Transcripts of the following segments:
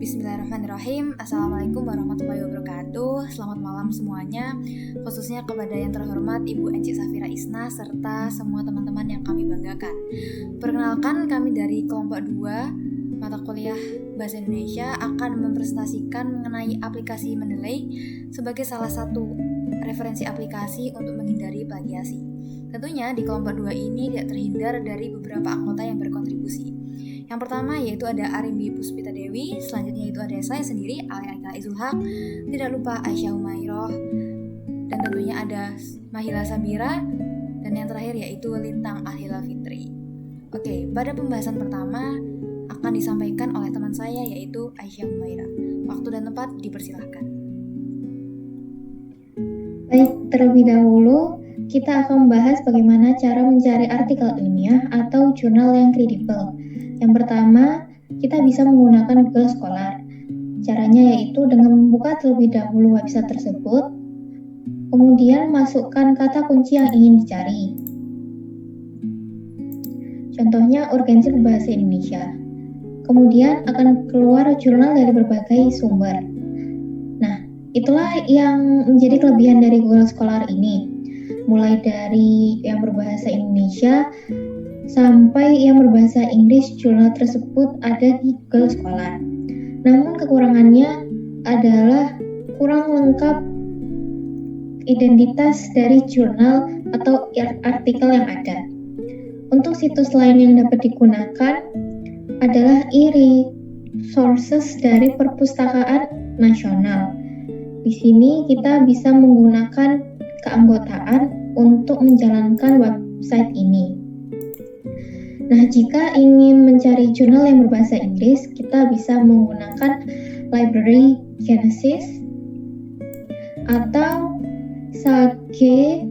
Bismillahirrahmanirrahim. Assalamualaikum warahmatullahi wabarakatuh. Selamat malam semuanya, khususnya kepada yang terhormat Ibu Enci Safira Isna serta semua teman-teman yang kami banggakan. Perkenalkan, kami dari kelompok 2 mata kuliah Bahasa Indonesia akan mempresentasikan mengenai aplikasi Mendeley sebagai salah satu referensi aplikasi untuk menghindari plagiasi. Tentunya di kelompok 2 ini tidak terhindar dari beberapa anggota yang berkontribusi. Yang pertama yaitu ada Arimbi Puspita Dewi, selanjutnya itu ada saya sendiri, Alia Izulhaq, tidak lupa Aisyah Umairoh, dan tentunya ada Mahila Sabira, dan yang terakhir yaitu Lintang Ahila Fitri. Oke, pada pembahasan pertama akan disampaikan oleh teman saya yaitu Aisyah Umairah. Waktu dan tempat dipersilahkan. Baik, terlebih dahulu kita akan membahas bagaimana cara mencari artikel ilmiah atau jurnal yang kredibel. Yang pertama, kita bisa menggunakan Google Scholar. Caranya yaitu dengan membuka terlebih dahulu website tersebut, kemudian masukkan kata kunci yang ingin dicari. Contohnya urgensi berbahasa Indonesia. Kemudian akan keluar jurnal dari berbagai sumber. Nah, itulah yang menjadi kelebihan dari Google Scholar ini. Mulai dari yang berbahasa Indonesia sampai yang berbahasa Inggris, jurnal tersebut ada di Google Scholar. Namun kekurangannya adalah kurang lengkap identitas dari jurnal atau artikel yang ada. Untuk situs lain yang dapat digunakan adalah e-resources dari Perpustakaan Nasional. Di sini kita bisa menggunakan keanggotaan untuk menjalankan website ini. Nah, jika ingin mencari jurnal yang berbahasa Inggris, kita bisa menggunakan Library Genesis atau Sage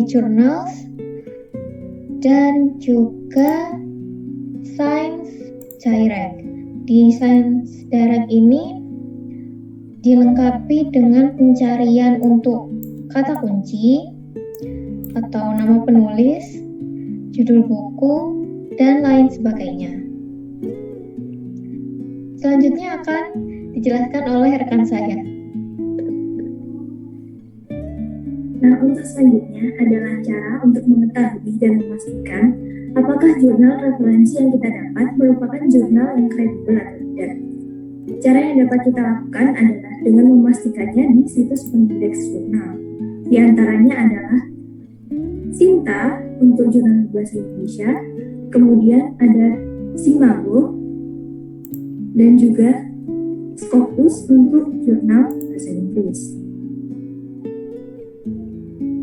Journals dan juga Science Direct. Di Science Direct ini dilengkapi dengan pencarian untuk kata kunci atau nama penulis, judul buku, dan lain sebagainya. Selanjutnya akan dijelaskan oleh rekan saya. Nah, untuk selanjutnya adalah cara untuk mengetahui dan memastikan apakah jurnal referensi yang kita dapat merupakan jurnal yang kredibel atau tidak. Cara yang dapat kita lakukan adalah dengan memastikannya di situs pengindeks jurnal. Di antaranya adalah Sinta untuk jurnal bahasa Indonesia, kemudian ada Simago, dan juga Scopus untuk jurnal bahasa Inggris.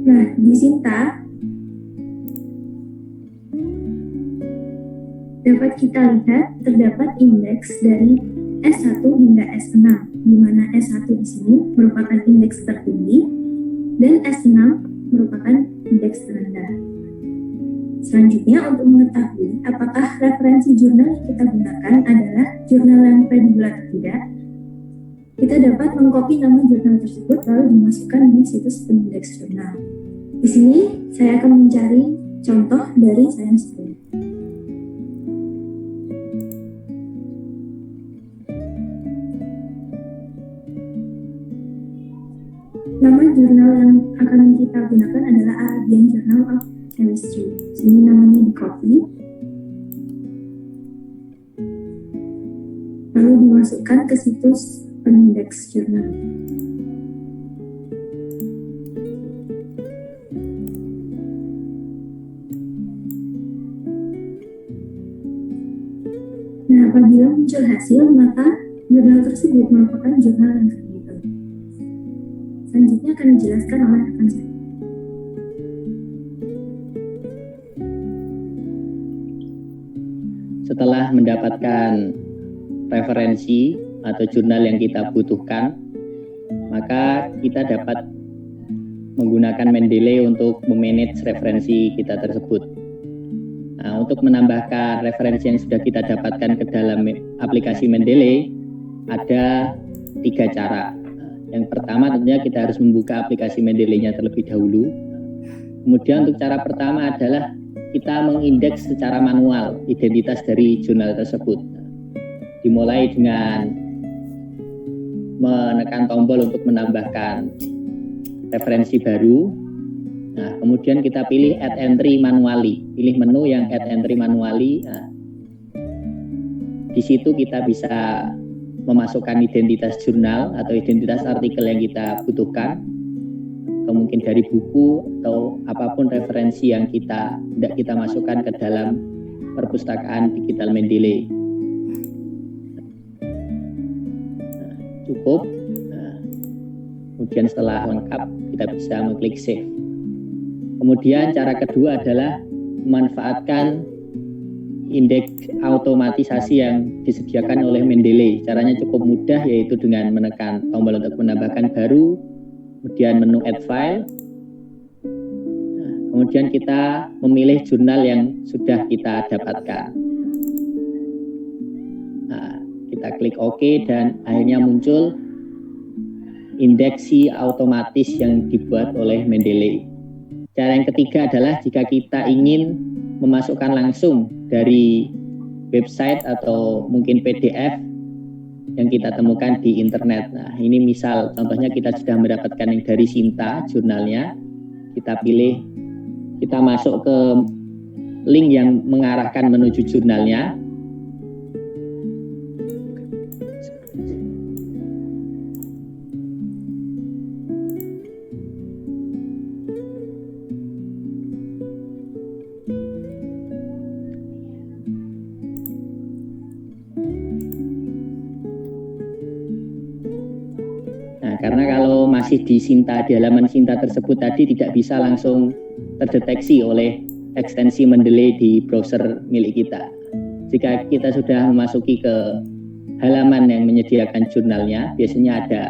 Nah, di Sinta dapat kita lihat terdapat indeks dari S1 hingga S6, di mana S1 di sini merupakan indeks tertinggi dan S6 merupakan indeks terendah. Selanjutnya, untuk mengetahui apakah referensi jurnal yang kita gunakan adalah jurnal yang kredibel atau tidak, kita dapat mengcopy nama jurnal tersebut lalu dimasukkan di situs pengindeks jurnal. Di sini saya akan mencari contoh dari Science Direct. Nama jurnal yang akan kita gunakan adalah Arabian Journal of Chemistry. Sini namanya di copy, lalu dimasukkan ke situs pengindeks jurnal. Nah, apabila muncul hasil, maka jurnal tersebut merupakan jurnal yang kredibel. Selanjutnya akan dijelaskan oleh rekan saya. Setelah mendapatkan referensi atau jurnal yang kita butuhkan, maka kita dapat menggunakan Mendeley untuk memanage referensi kita tersebut. Nah, untuk menambahkan referensi yang sudah kita dapatkan ke dalam aplikasi Mendeley, ada 3 cara. Yang pertama tentunya kita harus membuka aplikasi Mendeley-nya terlebih dahulu. Kemudian untuk cara pertama adalah kita mengindeks secara manual identitas dari jurnal tersebut. Dimulai dengan menekan tombol untuk menambahkan referensi baru. Nah, kemudian kita pilih add entry manually, pilih menu yang add entry manually. Nah, di situ kita bisa memasukkan identitas jurnal atau identitas artikel yang kita butuhkan, atau mungkin dari buku atau apapun referensi yang tidak kita masukkan ke dalam perpustakaan digital Mendeley. Nah, cukup. Nah, kemudian setelah lengkap kita bisa mengklik save. Kemudian cara kedua adalah memanfaatkan indeks otomatisasi yang disediakan oleh Mendeley. Caranya cukup mudah, yaitu dengan menekan tombol untuk menambahkan baru, kemudian menu add file. Nah, kemudian kita memilih jurnal yang sudah kita dapatkan. Nah, kita klik OK dan akhirnya muncul indeksi otomatis yang dibuat oleh Mendeley. Cara yang ketiga adalah jika kita ingin memasukkan langsung dari website atau mungkin PDF yang kita temukan di internet. Nah, ini misal contohnya kita sudah mendapatkan yang dari Sinta jurnalnya, kita pilih, kita masuk ke link yang mengarahkan menuju jurnalnya. Karena kalau masih di Sinta, di halaman Sinta tersebut tadi tidak bisa langsung terdeteksi oleh ekstensi Mendeley di browser milik kita. Jika kita sudah memasuki ke halaman yang menyediakan jurnalnya, biasanya ada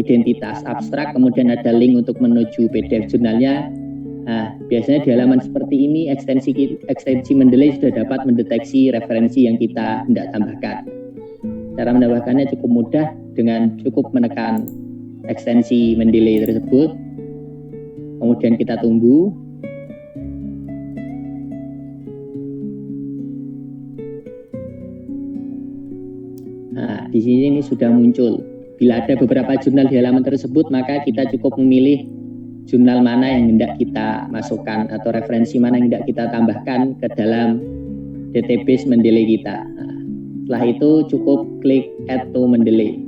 identitas abstrak, kemudian ada link untuk menuju PDF jurnalnya. Nah, biasanya di halaman seperti ini ekstensi Mendeley sudah dapat mendeteksi referensi yang kita hendak tambahkan. Cara menambahkannya cukup mudah dengan cukup menekan ekstensi Mendeley tersebut, kemudian kita tunggu. Nah, di sini ini sudah muncul. Bila ada beberapa jurnal di halaman tersebut, maka kita cukup memilih jurnal mana yang hendak kita masukkan atau referensi mana yang hendak kita tambahkan ke dalam database Mendeley kita. Nah, setelah itu cukup klik Add to Mendeley.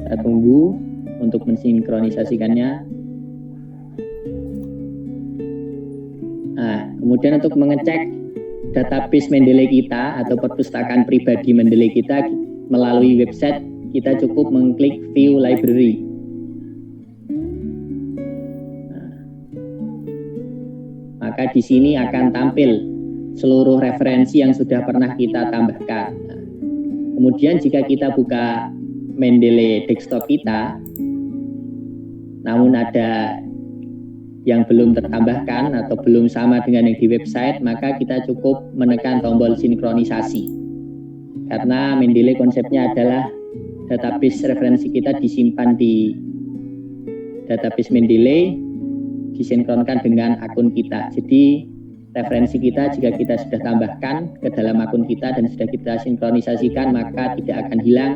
Kita tunggu untuk mensinkronisasikannya. Nah, kemudian untuk mengecek database Mendeley kita atau perpustakaan pribadi Mendeley kita melalui website, kita cukup mengklik View Library. Nah, maka di sini akan tampil seluruh referensi yang sudah pernah kita tambahkan. Nah, kemudian jika kita buka Mendeley desktop kita, namun ada yang belum tertambahkan atau belum sama dengan yang di website, maka kita cukup menekan tombol sinkronisasi. Karena Mendeley konsepnya adalah database referensi kita disimpan di database Mendeley, disinkronkan dengan akun kita. Jadi referensi kita jika kita sudah tambahkan ke dalam akun kita dan sudah kita sinkronisasikan, maka tidak akan hilang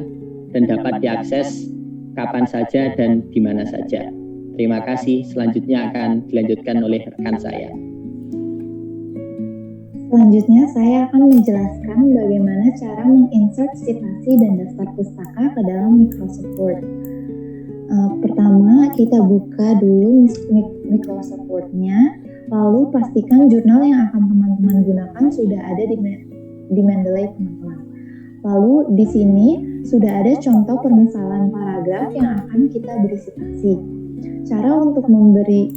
dan dapat diakses kapan saja dan di mana saja. Terima kasih. Selanjutnya akan dilanjutkan oleh rekan saya. Selanjutnya saya akan menjelaskan bagaimana cara menginsert citasi dan daftar pustaka ke dalam Microsoft Word. Pertama, kita buka dulu Microsoft Word-nya, lalu pastikan jurnal yang akan teman-teman gunakan sudah ada di Mendeley teman-teman. Lalu di sini sudah ada contoh permisalan paragraf yang akan kita beri citasi. Cara untuk memberi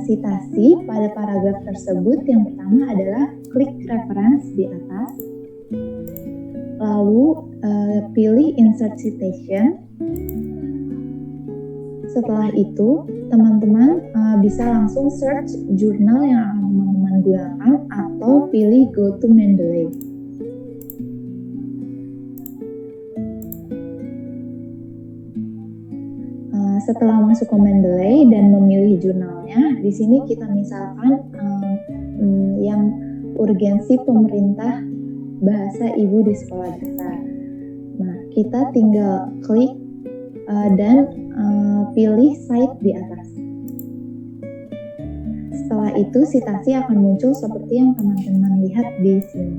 citasi pada paragraf tersebut yang pertama adalah klik reference di atas, lalu pilih insert citation. Setelah itu teman-teman bisa langsung search jurnal yang akan teman-teman gunakan atau pilih go to Mendeley. setelah masuk ke Mendeley dan memilih jurnalnya, di sini kita misalkan yang urgensi pemerintah bahasa ibu di sekolah dasar. Nah, kita tinggal klik dan pilih site di atas. Setelah itu citasi akan muncul seperti yang teman-teman lihat di sini.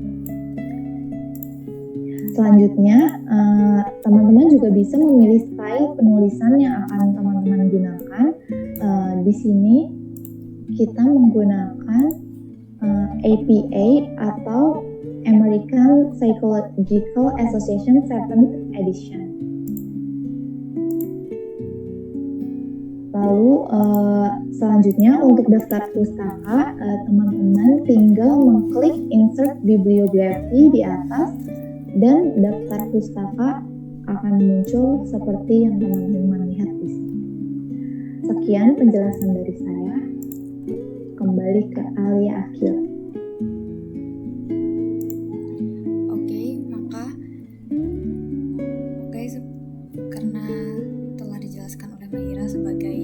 Selanjutnya, teman-teman juga bisa memilih style penulisan yang akan teman-teman gunakan. Di sini kita menggunakan APA atau American Psychological Association 7th Edition. Lalu selanjutnya untuk daftar pustaka, teman-teman tinggal mengklik insert bibliografi di atas dan daftar pustaka akan muncul seperti yang teman-teman lihat di sini. Sekian penjelasan dari saya. Kembali ke Alia Akil. Karena telah dijelaskan oleh Mbak Ira sebagai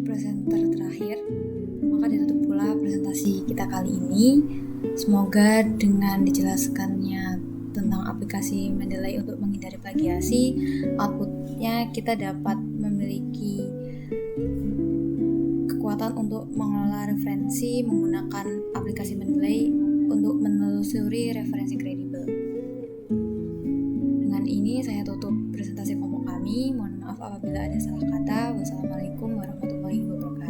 presenter terakhir, maka ditutup pula presentasi kita kali ini. Semoga dengan dijelaskannya tentang aplikasi Mendeley untuk menghindari plagiasi, outputnya kita dapat memiliki kekuatan untuk mengelola referensi menggunakan aplikasi Mendeley untuk menelusuri referensi kredibel. Dengan ini saya tutup presentasi kelompok kami. Mohon maaf apabila ada salah kata. Wassalamualaikum warahmatullahi wabarakatuh.